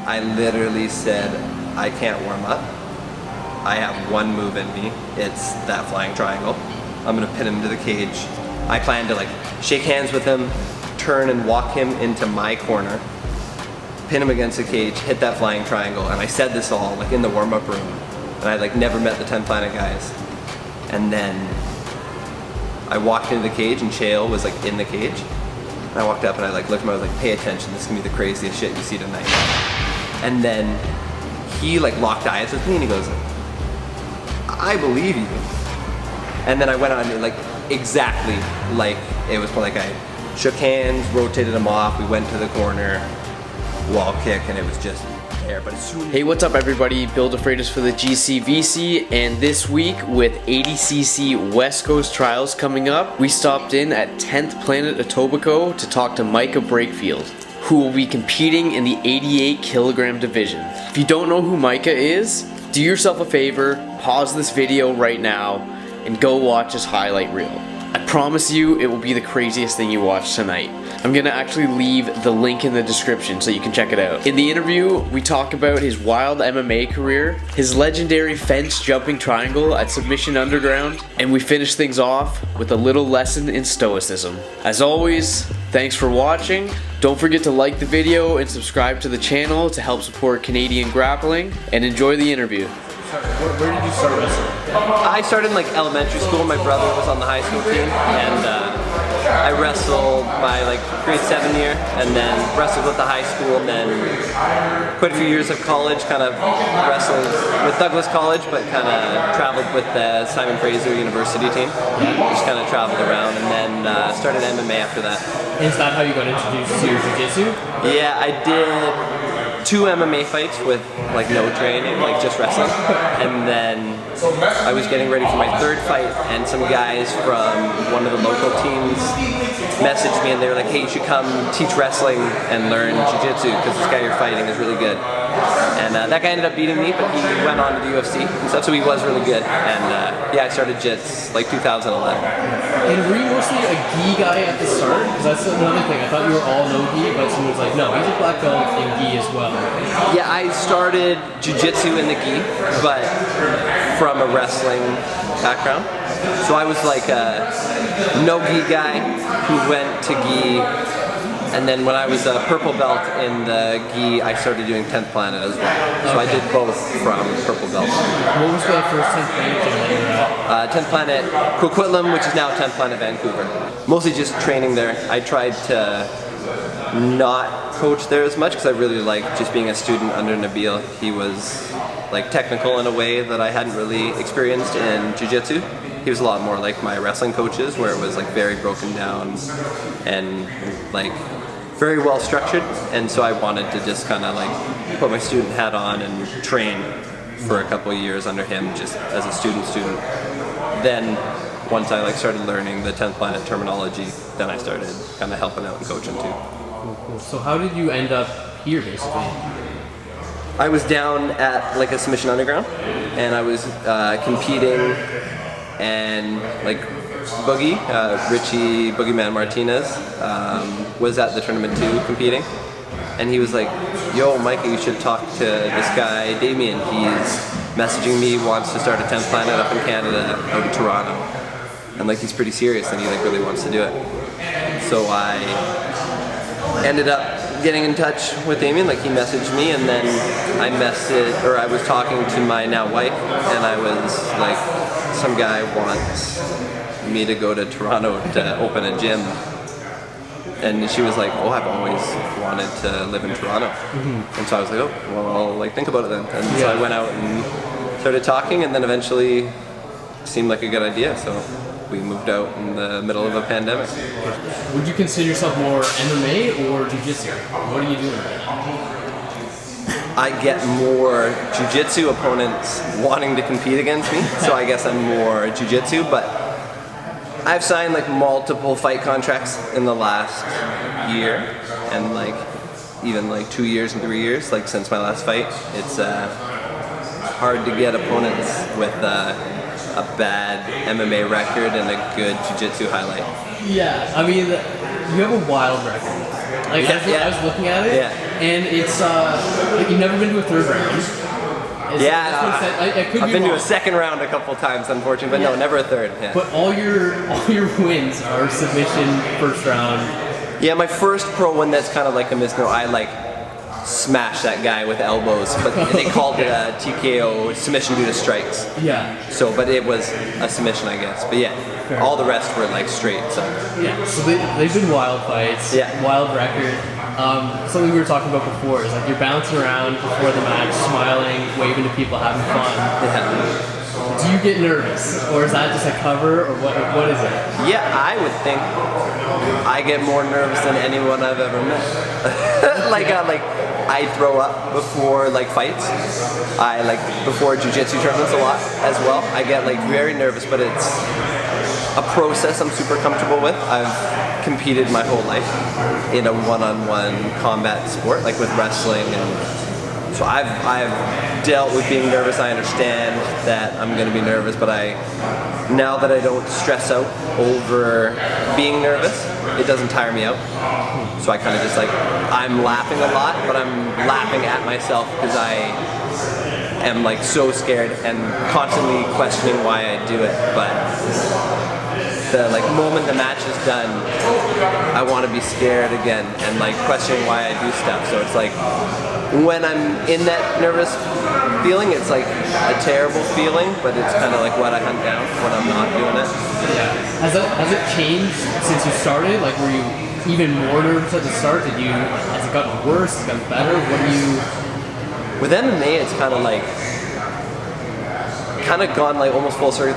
I literally said, I can't warm up. I have one move in me. It's that flying triangle. I'm gonna pin him to the cage. I plan to like shake hands with him, turn and walk him into my corner, pin him against the cage, hit that flying triangle. And I said this all like in the warm-up room. And I like never met the 10 Planet guys. And then I walked into the cage and Chael was like in the cage. And I walked up and I like looked at him, I was like, pay attention, this is gonna be the craziest shit you see tonight. And then he like locked eyes with me and he goes, I believe you. And then I went on like exactly like it was like I shook hands, rotated him off, we went to the corner, wall kick, and it was just there. But as soon Hey, what's up everybody? Bill DeFreitas for the GCVC, and this week with ADCC West Coast Trials coming up, we stopped in at 10th Planet Etobicoke to talk to Micah Brakefield, who will be competing in the 88 kilogram division. If you don't know who Micah is, do yourself a favor, pause this video right now, and go watch his highlight reel. I promise you it will be the craziest thing you watch tonight. I'm gonna actually leave the link in the description so you can check it out. In the interview, we talk about his wild MMA career, his legendary fence jumping triangle at Submission Underground, and we finish things off with a little lesson in stoicism. As always, thanks for watching. Don't forget to like the video and subscribe to the channel to help support Canadian grappling, and enjoy the interview. Where did you start wrestling? I started in like elementary school. My brother was on the high school team, and I wrestled my like grade 7 year, and then wrestled with the high school, and then quite a few years of college, kind of wrestled with Douglas College, but kind of traveled with the Simon Fraser University team. Just kind of traveled around, and then started MMA after that. Is that how you got introduced to jiu-jitsu? Yeah, I did 2 MMA fights with like no training, like just wrestling, and then I was getting ready for my 3rd fight, and some guys from one of the local teams messaged me and they were like, hey, you should come teach wrestling and learn jiu-jitsu because this guy you're fighting is really good. And that guy ended up beating me, but he went on to the UFC and stuff, so he was really good. And yeah, I started jits like 2011. And were you mostly a gi guy at the start? Because that's another thing. I thought you were all no gi, but someone was like, no, he's a black belt in gi as well. Yeah, I started jiu-jitsu in the gi, but from a wrestling background. So I was like a no-gi guy who went to gi, and then when I was a purple belt in the gi, I started doing 10th Planet as well. So I did both from purple belt. What was the first 10th Planet that you were at? 10th Planet Coquitlam, which is now 10th Planet Vancouver. Mostly just training there. I tried to not coach there as much because I really liked just being a student under Nabil. He was like technical in a way that I hadn't really experienced in jiu-jitsu. He was a lot more like my wrestling coaches, where it was like very broken down and like very well structured, and so I wanted to just kind of like put my student hat on and train for a couple of years under him just as a student. Then once I like started learning the 10th Planet terminology, then I started kind of helping out and coaching too. Cool. So how did you end up here basically? I was down at like a Submission Underground, and I was competing, and like Richie Boogeyman Martinez was at the tournament too, competing, and he was like, yo Micah, you should talk to this guy Damien, he's messaging me, wants to start a 10th Planet up in Canada, out in Toronto, and like he's pretty serious and he like really wants to do it. So I ended up getting in touch with Damien, like he messaged me, and then I was talking to my now wife, and I was like, some guy wants me to go to Toronto to open a gym, and she was like, oh, I've always wanted to live in Toronto. And so I was like, oh, well, I'll like think about it then. And so I went out and started talking, and then eventually it seemed like a good idea, so we moved out in the middle of a pandemic. Would you consider yourself more MMA or jiu-jitsu? What are you doing? I get more jiu-jitsu opponents wanting to compete against me, so I guess I'm more jiu-jitsu, but I've signed like multiple fight contracts in the last year, and like even like 2 years and 3 years, like since my last fight. It's hard to get opponents with a bad MMA record and a good jiu-jitsu highlight. Yeah, I mean, you have a wild record. Like, I was looking at it, And it's like you've never been to a third round. Yeah, I've been to a second round a couple times, unfortunately, but no, never a third. Yeah. But all your wins are submission first round. Yeah, my first pro one that's kind of like a misnomer. I like smashed that guy with elbows, but they called it a TKO, submission due to strikes. Yeah. So, but it was a submission, I guess. But yeah, Fair. all the rest were like straight. So Yeah. So they've been wild fights. Yeah. Wild record. Something we were talking about before is like you're bouncing around before the match, smiling, waving to people, having fun. yeah. Do you get nervous, or is that just a cover, or what is it? Yeah, I would think I get more nervous than anyone I've ever met. I throw up before like fights. I like before jiu-jitsu tournaments a lot as well. I get like very nervous, but it's a process I'm super comfortable with. I've competed my whole life in a one-on-one combat sport, like with wrestling, and so I've dealt with being nervous. I understand that I'm going to be nervous, but now that I don't stress out over being nervous, it doesn't tire me out. So I kind of just like, I'm laughing a lot, but I'm laughing at myself because I am like so scared and constantly questioning why I do it. But the like moment the match is done, I want to be scared again and like questioning why I do stuff. So it's like when I'm in that nervous feeling, it's like a terrible feeling, but it's kind of like what I hunt down when I'm not doing it. Yeah. Has it changed since you started? Like, were you even more nervous at the start? Has it gotten worse? Has it gotten better? What do you? With MMA, it's kind of like gone like almost full circle.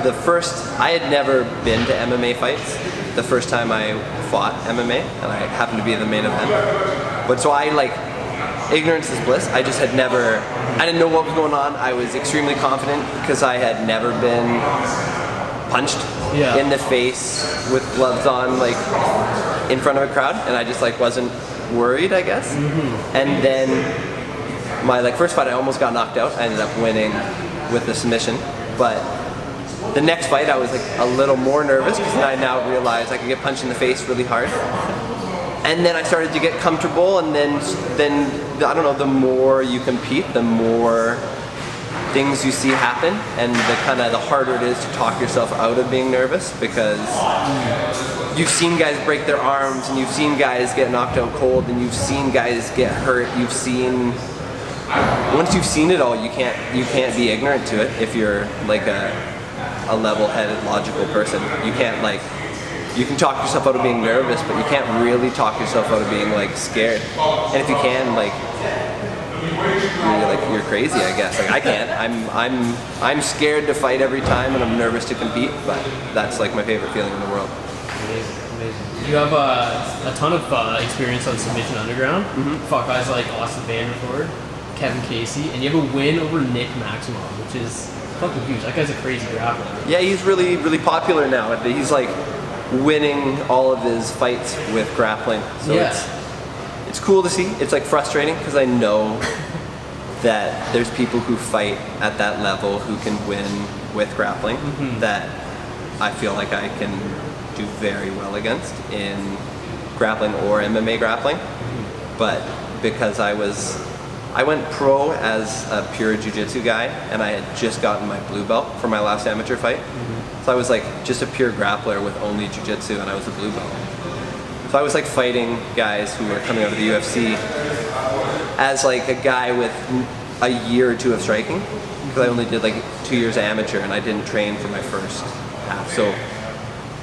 I had never been to MMA fights. The first time I fought MMA, and I happened to be the main event. But so I like, ignorance is bliss. I didn't know what was going on. I was extremely confident because I had never been punched in the face with gloves on, like in front of a crowd, and I just like wasn't worried, I guess. Mm-hmm. And then my like first fight, I almost got knocked out. I ended up winning with the submission, but the next fight I was like a little more nervous because I now realized I could get punched in the face really hard. And then I started to get comfortable, and then I don't know, the more you compete, the more things you see happen, and the harder it is to talk yourself out of being nervous, because you've seen guys break their arms, and you've seen guys get knocked out cold, and you've seen guys get hurt. Once you've seen it all, you can't be ignorant to it if you're like a level-headed, logical person. You can talk yourself out of being nervous, but you can't really talk yourself out of being like scared. And if you can, like, you're crazy, I guess. Like I can't. I'm scared to fight every time, and I'm nervous to compete. But that's like my favorite feeling in the world. Amazing. You have a ton of experience on Submission Underground. Mm-hmm. Fought guys like Austin Vanderford, Kevin Casey, and you have a win over Nick Maximov, which is fucking huge. That guy's a crazy grappler. Yeah, he's really, really popular now. He's like winning all of his fights with grappling. So it's cool to see. It's like frustrating because I know that there's people who fight at that level who can win with grappling, mm-hmm. that I feel like I can do very well against in grappling or MMA grappling. Mm-hmm. But because I went pro as a pure jiu-jitsu guy, and I had just gotten my blue belt for my last amateur fight. Mm-hmm. So I was like just a pure grappler with only jiu-jitsu, and I was a blue belt. So I was like fighting guys who were coming out of the UFC as like a guy with a year or two of striking, because I only did like 2 years amateur, and I didn't train for my first half. So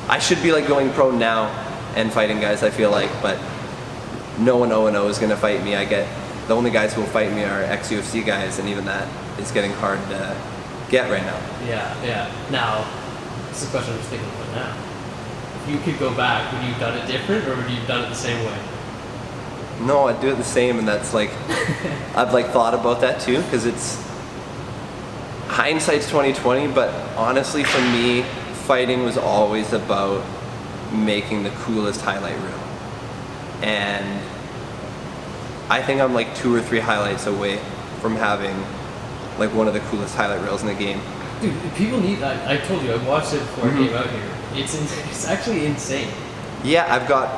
I should be like going pro now and fighting guys, I feel like, but no one 0-0 is gonna fight me. The only guys who will fight me are ex-UFC guys, and even that is getting hard to get right now. Yeah. Now, this is a question I'm just thinking about now. If you could go back, would you have done it different, or would you have done it the same way? No, I'd do it the same, and that's like, I've like thought about that too, because it's, hindsight's 20/20, but honestly for me, fighting was always about making the coolest highlight reel. And I think I'm like 2 or 3 highlights away from having like one of the coolest highlight reels in the game. Dude, people need. I told you, I watched it before I came out here. It's actually insane. Yeah, I've got,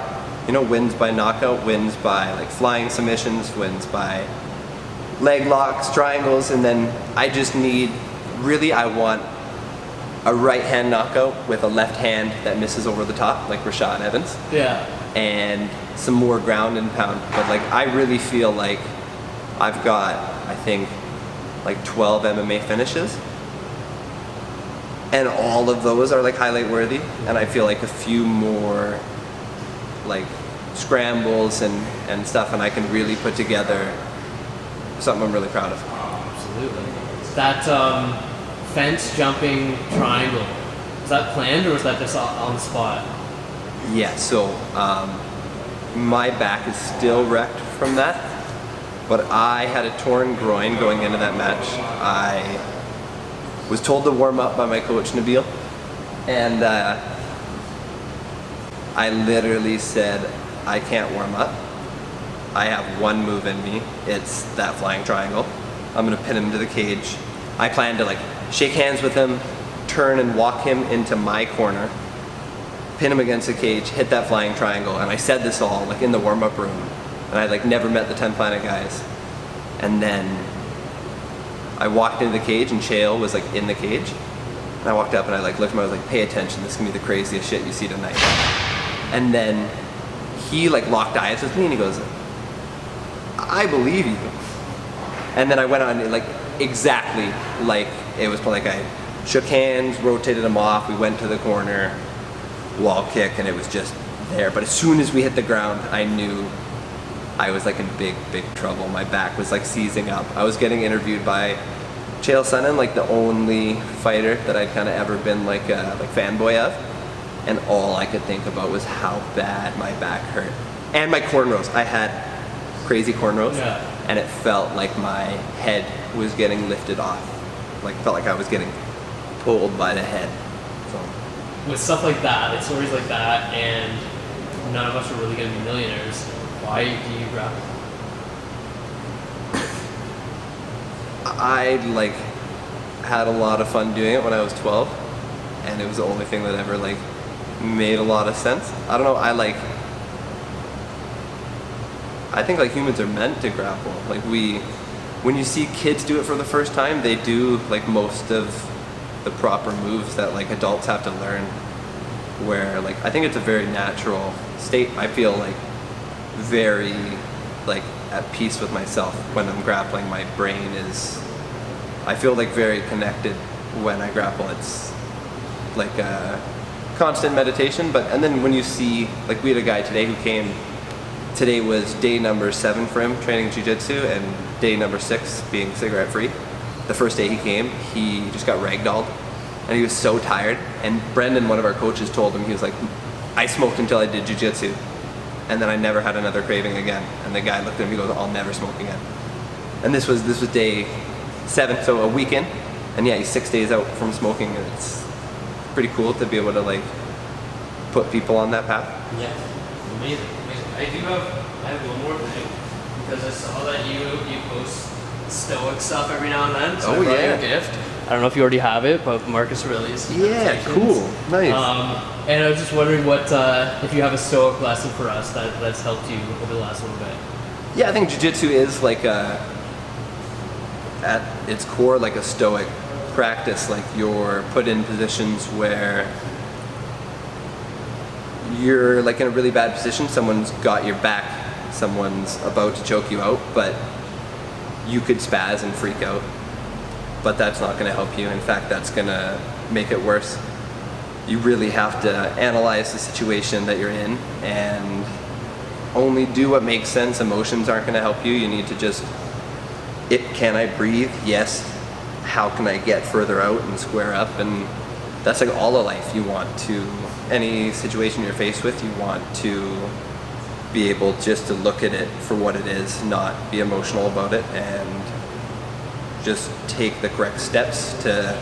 wins by knockout, wins by like flying submissions, wins by leg locks, triangles, and then I just need, really I want a right hand knockout with a left hand that misses over the top, like Rashad Evans. Yeah. And some more ground and pound. But like I really feel like I've got, I think, like 12 MMA finishes. And all of those are like highlight worthy. And I feel like a few more like scrambles and stuff, and I can really put together something I'm really proud of. Absolutely. That fence jumping triangle, is that planned or was that just on the spot? Yeah, so my back is still wrecked from that, but I had a torn groin going into that match. I was told to warm up by my coach Nabil, and I literally said, I can't warm up. I have one move in me. It's that flying triangle. I'm gonna pin him to the cage. I plan to like shake hands with him, turn and walk him into my corner, pin him against the cage, hit that flying triangle. And I said this all like in the warm-up room, and I like never met the 10 Planet guys. And then I walked into the cage and Chael was like in the cage. And I walked up and I like looked at him, I was like, pay attention, this is gonna be the craziest shit you see tonight. And then he like locked eyes with me and he goes, I believe you. And then I went on like exactly like it was, like I shook hands, rotated him off, we went to the corner, wall kick, and it was just there. But as soon as we hit the ground, I knew I was like in big trouble. My back was like seizing up. I was getting interviewed by Chael Sonnen, like the only fighter that I'd kind of ever been like a fanboy of, and all I could think about was how bad my back hurt. And my cornrows. I had crazy cornrows, and it felt like my head was getting lifted off. Like felt like I was getting pulled by the head. So with stuff like that, like stories like that, and none of us are really gonna be millionaires, why do you grapple? I like had a lot of fun doing it when I was 12, and it was the only thing that ever like made a lot of sense. I don't know, I think like humans are meant to grapple. Like when you see kids do it for the first time, they do like most of the proper moves that like adults have to learn, where like I think it's a very natural state. I feel like very like at peace with myself when I'm grappling. My brain is, I feel like very connected when I grapple. It's like a constant meditation. But and then when you see, like we had a guy today who came, today was day number 7 for him training jiu-jitsu and day number 6 being cigarette free. The first day he came, he just got ragdolled and he was so tired. And Brendan, one of our coaches, told him, he was like, I smoked until I did jiu-jitsu and then I never had another craving again. And the guy looked at him, he goes, I'll never smoke again. And this was day 7, so a weekend. And yeah, he's 6 days out from smoking, and it's pretty cool to be able to like put people on that path. Yeah, amazing. I have one more thing, because I saw that you post stoic stuff every now and then. So I brought you a gift. I don't know if you already have it, but Marcus Aurelius. Yeah, cool, nice. And I was just wondering what if you have a stoic lesson for us that's helped you over the last little bit. Yeah, I think jiu-jitsu is like at its core like a stoic practice. Like you're put in positions where you're like in a really bad position, someone's got your back, someone's about to choke you out, but you could spaz and freak out, but that's not going to help you. In fact, that's going to make it worse. You really have to analyze the situation that you're in and only do what makes sense. Emotions aren't going to help you. You need to just, can I breathe? Yes. How can I get further out and square up? And that's like all of life. You want to, any situation you're faced with, you want to be able just to look at it for what it is, not be emotional about it, and just take the correct steps to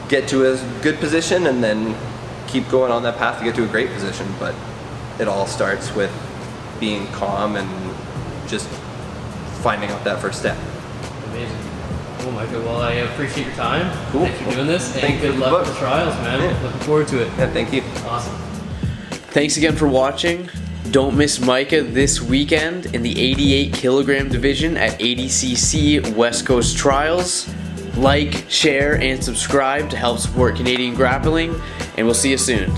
get to a good position and then keep going on that path to get to a great position. But it all starts with being calm and just finding out that first step. Amazing. Cool, Micah. Well, I appreciate your time. Cool. Thanks for doing this. Thank and good luck with the trials, man. Yeah. Looking forward to it. Yeah, thank you. Awesome. Thanks again for watching. Don't miss Micah this weekend in the 88 kilogram division at ADCC West Coast Trials. Like, share, and subscribe to help support Canadian grappling, and we'll see you soon.